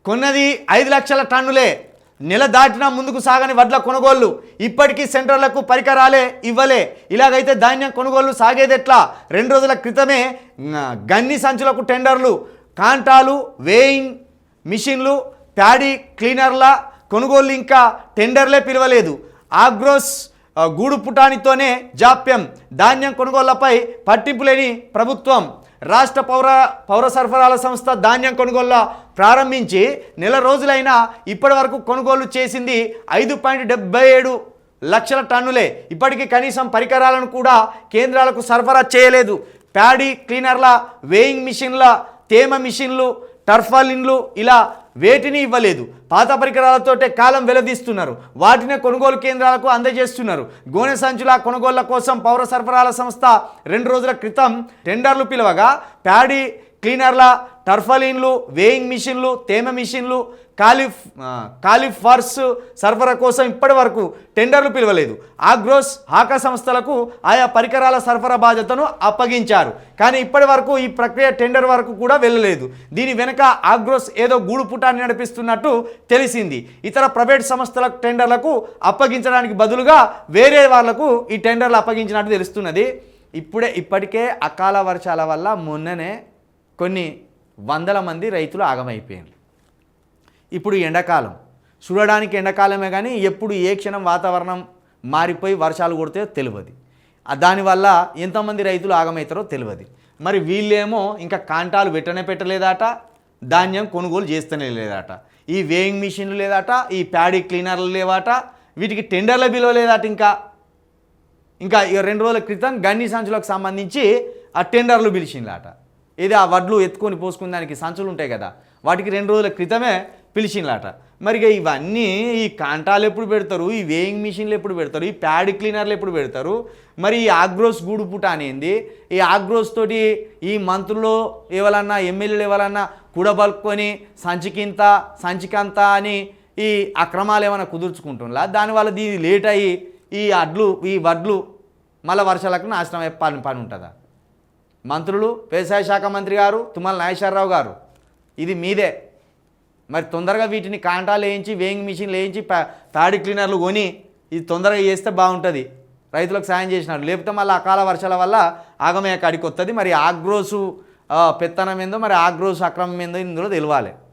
కొన్నది 5 లక్షల టన్నులే. నెల దాటినా ముందుకు సాగని వడ్ల కొనుగోళ్లు. ఇప్పటికీ సెంటర్లకు పరికరాలే ఇవ్వలే. ఇలాగైతే ధాన్యం కొనుగోళ్లు సాగేదెట్లా? 2 రోజుల క్రితమే గన్ని సంచులకు టెండర్లు, కాంటాలు, వేయింగ్ మిషన్లు, ప్యాడీ క్లీనర్ల కొనుగోళ్లు ఇంకా టెండర్లే పిలవలేదు. ఆగ్రోస్ గూడు పుటానితోనే జాప్యం. ధాన్యం కొనుగోళ్లపై పట్టింపు లేని ప్రభుత్వం. రాష్ట్ర పౌర సరఫరాల సంస్థ ధాన్యం కొనుగోళ్ల ప్రారంభించి నెల రోజులైనా ఇప్పటి వరకు కొనుగోలు చేసింది 5.77 లక్షల టన్నులే. ఇప్పటికీ కనీసం పరికరాలను కూడా కేంద్రాలకు సరఫరా చేయలేదు. ప్యాడీ క్లీనర్ల, వేయింగ్ మిషన్ల, తేమ మిషన్లు, టర్ఫాలిన్లు ఇలా వేటిని ఇవ్వలేదు. పాత పరికరాలతోటే కాలం వెలదీస్తున్నారు. వాటినే కొనుగోలు కేంద్రాలకు అందజేస్తున్నారు. గోనె సంచుల కొనుగోళ్ల కోసం పౌర సరఫరాల సంస్థ 2 రోజుల క్రితం టెండర్లు పిలవగా ప్యాడీ క్లీనర్ల, టర్ఫలిన్లు, వేయింగ్ మిషన్లు, తేమ మిషన్లు, కాలిఫర్స్ సరఫరా కోసం ఇప్పటి వరకు టెండర్లు పిలవలేదు. ఆగ్రోస్, హాకా సంస్థలకు ఆయా పరికరాల సరఫరా బాధ్యతను అప్పగించారు. కానీ ఇప్పటి వరకు ఈ ప్రక్రియ టెండర్ వరకు కూడా వెళ్ళలేదు. దీని వెనుక ఆగ్రోస్ ఏదో గూడు పుటాన్ని నడిపిస్తున్నట్టు తెలిసింది. ఇతర ప్రైవేట్ సంస్థల టెండర్లకు అప్పగించడానికి బదులుగా వేరే వాళ్లకు ఈ టెండర్లు అప్పగించినట్టు తెలుస్తున్నది. ఇప్పటికే అకాల వర్షాల వల్ల మొన్ననే కొన్ని వందల మంది రైతులు ఆగమైపోయారు. ఇప్పుడు ఎండాకాలం, చూడడానికి ఎండాకాలమే కానీ ఎప్పుడు ఏ క్షణం వాతావరణం మారిపోయి వర్షాలు కొడితే తెలియదు. దానివల్ల ఎంతమంది రైతులు ఆగమవుతారో తెలియదు. మరి వీళ్ళేమో ఇంకా కాంటాలు పెట్టలేదట, ధాన్యం కొనుగోలు చేస్తూనే లేదట, ఈ వేయింగ్ మిషన్లు లేదట, ఈ ప్యాడీ క్లీనర్లు లేవట, వీటికి టెండర్ల బిలువ లేదట. ఇంకా 2 రోజుల క్రితం గన్ని సంచులకు సంబంధించి ఆ టెండర్లు పిలిచిందట. ఇది ఆ వడ్లు ఎత్తుకొని పోసుకునే దానికి సంచులు ఉంటాయి కదా, వాటికి 2 రోజుల క్రితమే పిలిచిందట. మరి ఇవన్నీ ఈ కాంటాలు ఎప్పుడు పెడతారు, ఈ వేయింగ్ మిషన్లు ఎప్పుడు పెడతారు, ఈ ప్యాడ్ క్లీనర్లు ఎప్పుడు పెడతారు? మరి ఈ ఆగ్రోస్ గూడు పుట అనేది ఈ ఆగ్రోస్ తోటి ఈ మంత్రులు ఎవరన్నా, ఎమ్మెల్యేలు ఎవరన్నా కూడబలుకొని సంచికంత అని ఈ అక్రమాలు ఏమైనా కుదుర్చుకుంటున్నా? దానివల్ల దీన్ని లేట్ అయ్యి ఈ వడ్లు మళ్ళీ వర్షాలకు నాశనం అయ్యే పని ఉంటుందా? మంత్రులు, వ్యవసాయ శాఖ మంత్రి గారు తుమ్మల నాగేశ్వరరావు గారు, ఇది మీదే. మరి తొందరగా వీటిని కాంటాలు వేయించి, వేయింగ్ మిషన్లు వేయించి, ప్యాడీ క్లీనర్లు కొని ఇది తొందరగా చేస్తే బాగుంటుంది, రైతులకు సాయం చేసినాడు. లేకపోతే మళ్ళీ అకాల వర్షాల వల్ల ఆగమయ్యే కాడికి వస్తుంది. మరి ఆగ్రోసు పెత్తనం ఏందో, మరి ఆగ్రోసు అక్రమం ఏందో ఇందులో తెలియాలి.